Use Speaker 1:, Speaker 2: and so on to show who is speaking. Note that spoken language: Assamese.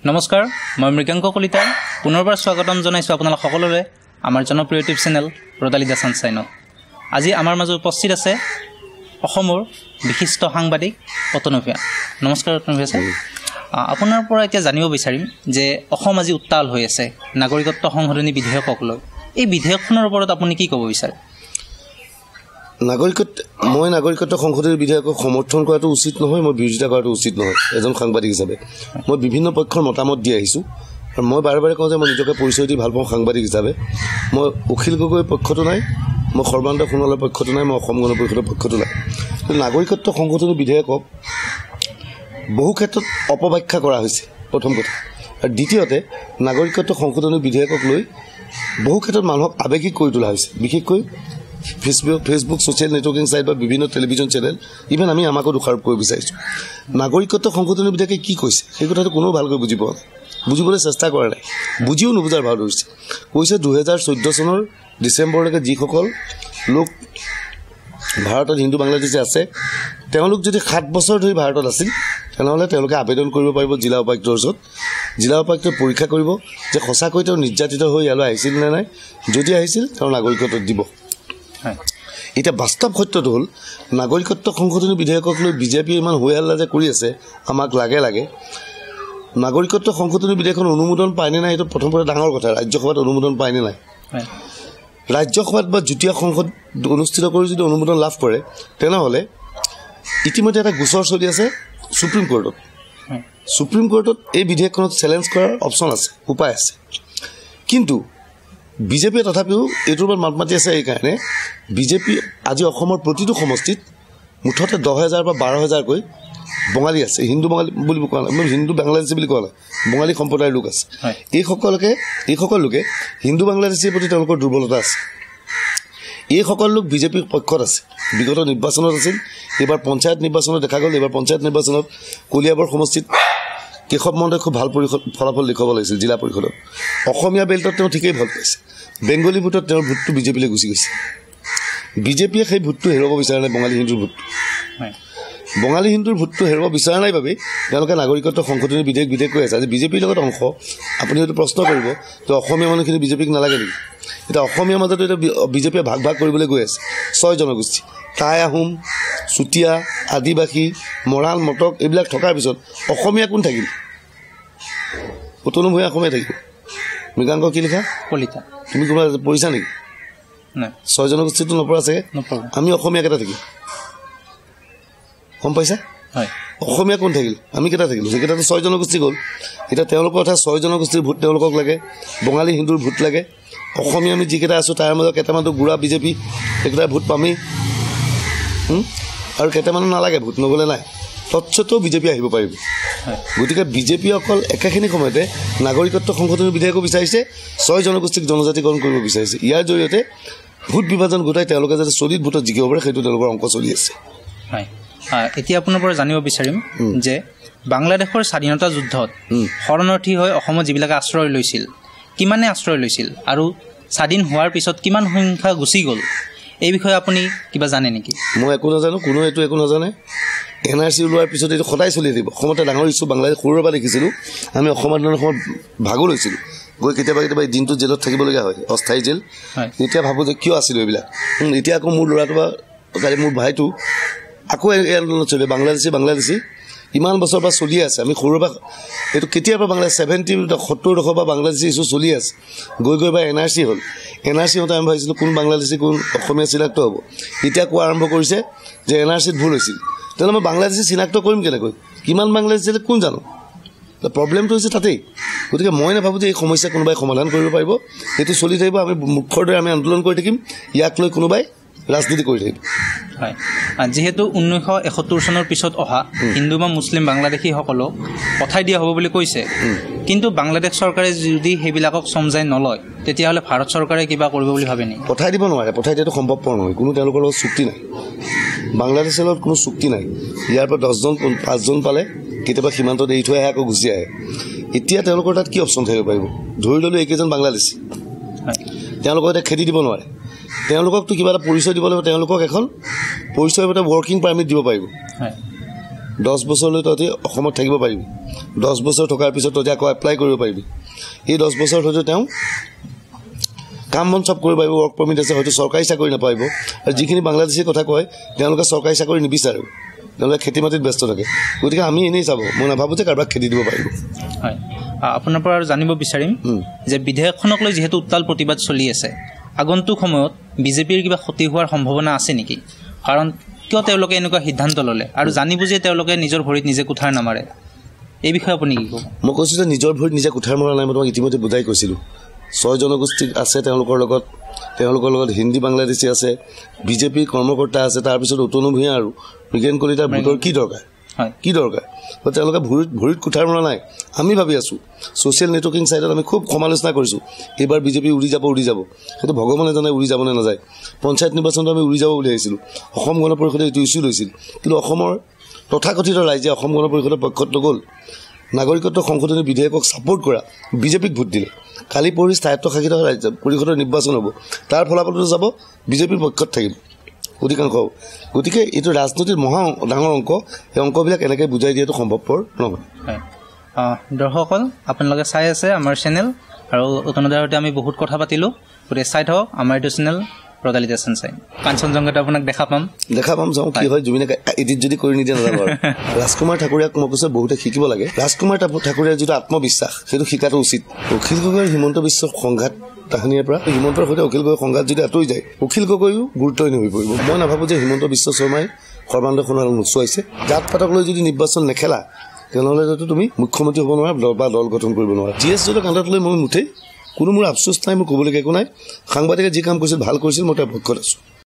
Speaker 1: নমস্কাৰ, মই মৃগাংক কলিতা পুনৰবাৰ স্বাগতম জনাইছোঁ আপোনালোক সকলোৰে আমাৰ জনপ্ৰিয় ইউটিউব চেনেল ৰদালি দ্য ছানশ্বাইনত। আজি আমাৰ মাজত উপস্থিত আছে অসমৰ বিশিষ্ট সাংবাদিক ৰতন ভূঞা। নমস্কাৰ ৰতন ভূঞা ছাৰ। আপোনাৰ পৰা এতিয়া জানিব বিচাৰিম যে অসম আজি উত্তাল হৈ আছে নাগৰিকত্ব সংশোধনী বিধেয়কক লৈ। এই বিধেয়কখনৰ ওপৰত আপুনি কি ক'ব বিচাৰে?
Speaker 2: মই নাগৰিকত্ব সংশোধনী বিধেয়কক সমৰ্থন কৰাটো উচিত নহয়, মই বিৰোধিতা কৰাটো উচিত নহয়। এজন সাংবাদিক হিচাপে মই বিভিন্ন পক্ষৰ মতামত দি আহিছোঁ আৰু মই বাৰে বাৰে কওঁ যে মই নিজকে পৰিচয় দি ভাল পাওঁ সাংবাদিক হিচাপে। মই অখিল গগৈৰ পক্ষতো নাই, মই সৰ্বানন্দ সোণোৱালৰ পক্ষতো নাই, মই অসম গণ পৰিষদৰ পক্ষতো নাই। নাগৰিকত্ব সংশোধনী বিধেয়কক বহু ক্ষেত্ৰত অপব্যাখ্যা কৰা হৈছে প্ৰথম কথা, আৰু দ্বিতীয়তে নাগৰিকত্ব সংশোধনী বিধেয়কক লৈ বহু ক্ষেত্ৰত মানুহক আৱেগিক কৰি তোলা হৈছে, বিশেষকৈ ফেচবুক ছ'চিয়েল নেটৱৰ্কিং ছাইট বা বিভিন্ন টেলিভিছন চেনেল, ইভেন আমি আমাকো দোষাৰোপ কৰিব বিচাৰিছোঁ। নাগৰিকত্ব সংশোধনী বিধেয়কে কি কৈছে সেই কথাটো কোনেও ভালকৈ বুজি পোৱা নাই, বুজিবলৈ চেষ্টা কৰা নাই, বুজিও নুবুজাৰ ভাও ধৰিছে। কৈছে 2014 চনৰ ডিচেম্বৰলৈকে যিসকল লোক ভাৰতত হিন্দু বাংলাদেশী আছে তেওঁলোক যদি 7 বছৰ ধৰি ভাৰতত আছিল তেনেহ'লে তেওঁলোকে আবেদন কৰিব পাৰিব জিলা উপায়ুক্তৰ ওচৰত। জিলা উপায়ুক্তই পৰীক্ষা কৰিব যে সঁচাকৈ তেওঁ নিৰ্যাতিত হৈ ইয়ালৈ আহিছিল নে নাই, যদি আহিছিল তেওঁৰ নাগৰিকত্ব দিব। এতিয়া বাস্তৱ সত্যটো হ'ল নাগৰিকত্ব সংশোধনী বিধেয়কক লৈ বিজেপিয়ে ইমান হৈ হাল্লা যে কৰি আছে, আমাক লাগে নাগৰিকত্ব সংশোধনী বিধেয়কখন অনুমোদন পায়নে নাই এইটো প্ৰথম কথা ডাঙৰ কথা। ৰাজ্যসভাত অনুমোদন পায়নে নাই, ৰাজ্যসভাত বা যুটীয়া সংসদ অনুষ্ঠিত কৰি যদি অনুমোদন লাভ কৰে তেনেহ'লে ইতিমধ্যে এটা গোচৰ চলি আছে সুপ্ৰিম কোৰ্টত। সুপ্ৰিম কোৰ্টত এই বিধেয়কখনত চেলেঞ্জ কৰাৰ অপশ্যন আছে, উপায় আছে। কিন্তু বিজেপিয়ে তথাপিও এইটোৰ ওপৰত মাত মাতি আছে। এইকাৰণে বিজেপি আজি অসমৰ প্ৰতিটো সমষ্টিত মুঠতে 10,000 বা 12,000কৈ বঙালী আছে। হিন্দু বঙালী বুলি কোৱা নাই, হিন্দু বাংলাদেশী বুলি কোৱা নাই, বঙালী সম্প্ৰদায়ৰ লোক আছে। এইসকল লোকে হিন্দু বাংলাদেশীৰ প্ৰতি তেওঁলোকৰ দুৰ্বলতা আছে। এইসকল লোক বিজেপিৰ পক্ষত আছে, বিগত নিৰ্বাচনত আছিল। এইবাৰ পঞ্চায়ত নিৰ্বাচনত দেখা গ'ল, এইবাৰ পঞ্চায়ত নিৰ্বাচনত কলিয়াবৰ সমষ্টিত কেশৱ মহন্তই খুব ভাল ফলাফল দেখুৱাব লাগিছিল জিলা পৰিষদত। অসমীয়া বেল্টত তেওঁ ঠিকেই ভাল পাইছে, বেংগলী ভোটত তেওঁৰ ভোটটো বিজেপিলৈ গুচি গৈছে। বিজেপিয়ে সেই ভোটটো হেৰুৱাব বিচৰা নাই, বঙালী হিন্দুৰ ভোটটো। বঙালী হিন্দুৰ ভোটটো হেৰুৱাব বিচৰা নাই বাবেই তেওঁলোকে নাগৰিকত্ব সংশোধনী বিধেয়ক কৈ আছে। আজি বিজেপিৰ লগত অংশ, আপুনি হয়তো প্ৰশ্ন কৰিব যে অসমীয়া মানুহখিনি বিজেপিক নালাগে নেকি? এতিয়া অসমীয়াৰ মাজতো এতিয়া বিজেপিয়ে ভাগ কৰিবলৈ গৈ আছে 6 জনগোষ্ঠী, টাই আহোম, চুতীয়া, আদিবাসী, মৰাণ, মটক এইবিলাক থকাৰ পিছত অসমীয়া কোন থাকিল? ৰতন ভূঞা অসমীয়া থাকিব। মৃগাংক কি লিখা? কলিতা। তুমি কোনোবা পঢ়িছা নেকি? 6 জনগোষ্ঠীটো নপঢ়া চাগে। আমি অসমীয়া কেইটা থাকিল গম পাইছা? অসমীয়া কোন থাকিল? আমি কেইটা থাকিলোঁ? সেইকেইটাতো 6 জনগোষ্ঠী গ'ল। এতিয়া তেওঁলোকৰ কথা 6 জনগোষ্ঠীৰ ভোট তেওঁলোকক লাগে, বঙালী হিন্দুৰ ভোট লাগে। অসমীয়া আমি যিকেইটা আছোঁ তাৰ মাজত কেইটামানটো গুড়া বিজেপি, সেইকেইটা ভোট পামেই, আৰু কেইটামানো নালাগে ভোট, নগ'লে নাই। তৎসত্বেও বিজেপি আহিব পাৰিব। গতিকে বিজেপিয়ে অকল একেখিনি সময়তে নাগৰিকত্ব সংশোধনী বিধেয়কো বিচাৰিছে, 6 জনগোষ্ঠীক জনজাতিকৰণ কৰিব বিচাৰিছে। ইয়াৰ জৰিয়তে ভোট বিভাজন গোটাই তেওঁলোকে যাতে চলিত ভোটত জিকিব পাৰে সেইটো তেওঁলোকৰ অংক চলি আছে।
Speaker 1: এতিয়া আপোনাৰ পৰা জানিব বিচাৰিম যে বাংলাদেশৰ স্বাধীনতা যুদ্ধত শৰণাৰ্থী হৈ অসমত যিবিলাকে আশ্ৰয় লৈছিল, কিমানে আশ্ৰয় লৈছিল আৰু স্বাধীন হোৱাৰ পিছত কিমান সংখ্যা গুচি গ'ল, এই বিষয়ে আপুনি কিবা জানে নেকি?
Speaker 2: মই একো নাজানো, কোনো এইটো একো নাজানে। NRC ওলোৱাৰ পিছত এইটো সদায় চলি থাকিব। অসমতে ডাঙৰ ইছ্যু বাংলাদেশ সৰুৰে পৰা দেখিছিলোঁ আমি। অসম আন্দোলনৰ সময়ত ভাগো লৈছিলোঁ, গৈ কেতিয়াবা দিনটো জেলত থাকিবলগীয়া হয়, অস্থায়ী জেল। এতিয়া ভাবোঁ যে কিয় আছিলোঁ এইবিলাক। এতিয়া আকৌ মোৰ ল'ৰাটো বা মোৰ ভাইটো আকৌ এই আন্দোলনত চলিব। বাংলাদেশী ইমান বছৰৰ পৰা চলিয়ে আছে। আমি সৰুৰে পৰা এইটো কেতিয়াৰ পৰা বাংলাদেশ 70 দশকৰ পৰা বাংলাদেশী ইছ্যু চলি আছে। গৈ বা NRC হ'ল। NRC হওঁতে আমি ভাবিছিলোঁ কোন বাংলাদেশী কোন অসমীয়া চিনাক্ত হ'ব। এতিয়া কোৱা আৰম্ভ কৰিছে যে NRCত ভুল হৈছিল। তেনেহ'লে মই বাংলাদেশী চিনাক্ত কৰিম কেনেকৈ? কিমান বাংলাদেশী কোন জানো? প্ৰব্লেমটো হৈছে তাতেই। গতিকে মই নাভাবোঁ যে এই সমস্যা কোনোবাই সমাধান কৰিব পাৰিব। সেইটো চলি থাকিব, আমি মুখৰ দৰে আমি আন্দোলন কৰি থাকিম, ইয়াক লৈ কোনোবাই ৰাজনীতি কৰি থাকিব।
Speaker 1: যিহেতু 1971 চনৰ পিছত অহা হিন্দু বা মুছলিম বাংলাদেশীসকলক পঠাই দিয়া হ'ব বুলি কৈছে, কিন্তু বাংলাদেশ চৰকাৰে যদি সেইবিলাকক চমজাই নলয় তেতিয়াহ'লে ভাৰত চৰকাৰে কিবা কৰিব বুলি ভাবে নেকি?
Speaker 2: পঠাই দিব নোৱাৰে, পঠাই দিয়াটো সম্ভৱপৰ নহয়। কোনো তেওঁলোকৰ লগত চুক্তি নাই, বাংলাদেশৰ লগত কোনো চুক্তি নাই। ইয়াৰ পৰা 10জন 5জন পালে কেতিয়াবা সীমান্তত এৰি থৈ আহে, আকৌ গুচি আহে। এতিয়া তেওঁলোকৰ তাত কি অপশ্যন থাকিব পাৰিব? ধৰি ল'লোঁ এইকেইজন বাংলাদেশী, তেওঁলোকক এতিয়া খেদি দিব নোৱাৰে। তেওঁলোককতো কিবা এটা পৰিচয় দিব লাগিব, তেওঁলোকক এখন পৰিচয় এটা ৱৰ্কিং পাৰ্মিট দিব পাৰিব। 10 বছৰলৈ তহঁতি অসমত থাকিব পাৰিবি 10 বছৰ থকাৰ পিছত তহঁতি আকৌ এপ্লাই কৰিব পাৰিবি এই 10 বছৰ হয়তো তেওঁ কাম বন চব কৰিব পাৰিব ৱৰ্ক পাৰমিট আছে হয়তো চৰকাৰী চাকৰি নাপাব আৰু যিখিনি বাংলাদেশী কথা কয় তেওঁলোকে চৰকাৰী চাকৰি নিবিচাৰে তেওঁলোকে খেতি মাটিত ব্যস্ত থাকে গতিকে আমি এনেই চাব মই নাভাবোঁ যে কাৰোবাক খেতি দিব পাৰিব
Speaker 1: হয় আপোনাৰ পৰা জানিব বিচাৰিম যে বিধেয়কখনক লৈ যিহেতু উত্তাল প্ৰতিবাদ চলি আছে আগন্তুক সময়ত বিজেপিৰ কিবা ক্ষতি হোৱাৰ সম্ভাৱনা আছে নেকি কাৰণ কিয় তেওঁলোকে এনেকুৱা সিদ্ধান্ত ল'লে আৰু জানি বুজি তেওঁলোকে নিজৰ ভৰিত নিজে কুঠাৰ নামাৰে এই বিষয়ে আপুনি কি ক'ব
Speaker 2: মই কৈছোঁ যে নিজৰ ভৰিত নিজে কুঠাৰ মৰা নাই মই তোমাক ইতিমধ্যে বুজাই কৈছিলোঁ 6 জনগোষ্ঠী আছে তেওঁলোকৰ লগত হিন্দী বাংলাদেশী আছে বিজেপিৰ কৰ্মকৰ্তা আছে তাৰপিছত অতনু ভূঞা আৰু মৃগেন কলিতাৰ ভোটৰ কি দৰকাৰ তেওঁলোকে ভৰিত কুঠাৰ মৰা নাই আমি ভাবি আছোঁ ছ'চিয়েল নেটৱৰ্কিং ছাইটত আমি খুব সমালোচনা কৰিছোঁ এইবাৰ বিজেপি উৰি যাব সেইটো ভগৱানে জানে উৰি যাব নে নাযায় পঞ্চায়ত নিৰ্বাচনত আমি উৰি যাব বুলি আহিছিলোঁ অসম গণ পৰিষদে এইটো ইছ্যু লৈছিল কিন্তু অসমৰ তথাকথিত ৰাইজে অসম গণ পৰিষদৰ পক্ষত নগ'ল নাগৰিকত্ব সংশোধনী বিধেয়কক ছাপোৰ্ট কৰা বিজেপিক ভোট দিলে কালি পৰহি স্বায়ত্তশাসিত ৰাজ্য পৰিষদৰ নিৰ্বাচন হ'ব তাৰ ফলাফলটো যাব বিজেপিৰ পক্ষত থাকিব অধিকাংশ গতিকে এইটো ৰাজনীতিৰ মহা ডাঙৰ অংক এই অংকবিলাক এনেকৈ বুজাই দিয়াটো সম্ভৱপৰ নহয়
Speaker 1: দৰ্শকসকল আপোনালোকে চাই আছে আমাৰ চেনেল আৰু অতনুদাৰ সৈতে আমি বহুত কথা পাতিলোঁ গতিকে চাই থাকক আমাৰ এইটো চেনেল ৰদালিতা ছানশ্বাইন কাঞ্চনজংঘাটো আপোনাক দেখা পাম
Speaker 2: চাওঁ কি হয় জুবিনে এডিট যদি কৰি নিদিয়ে নাজানো আৰু ৰাজকুমাৰ ঠাকুৰীয়াক মই কৈছোঁ বহুতে শিকিব লাগে ৰাজকুমাৰ ঠাকুৰীয়াৰ যিটো আত্মবিশ্বাস সেইটো শিকাটো উচিত অখিল গগৈ হিমন্ত বিশ্ব সংঘাত তাহানিৰ পৰা হিমন্তৰ সৈতে অখিল গগৈ সংঘাত যদি আঁতৰি যায় অখিল গগৈও গুৰুত্বহীন হৈ পৰিব মই নাভাবোঁ যে হিমন্ত বিশ্ব শৰ্মাই সৰ্বানন্দ সোণোৱালক নোচোৱাইছে জাত পাতক লৈ যদি নিৰ্বাচন নেখেলা তেনেহ'লেতো তুমি মুখ্যমন্ত্ৰী হ'ব নোৱাৰা বা দল গঠন কৰিব নোৱাৰা GS জোটৰ কাণ্ডত লৈ মই মুঠেই কোনো মোৰ আফচোচ নাই মোৰ ক'বলগীয়া একো নাই সাংবাদিকে যি কাম কৰিছিল ভাল কৰিছিল মই তাৰ পক্ষত আছোঁ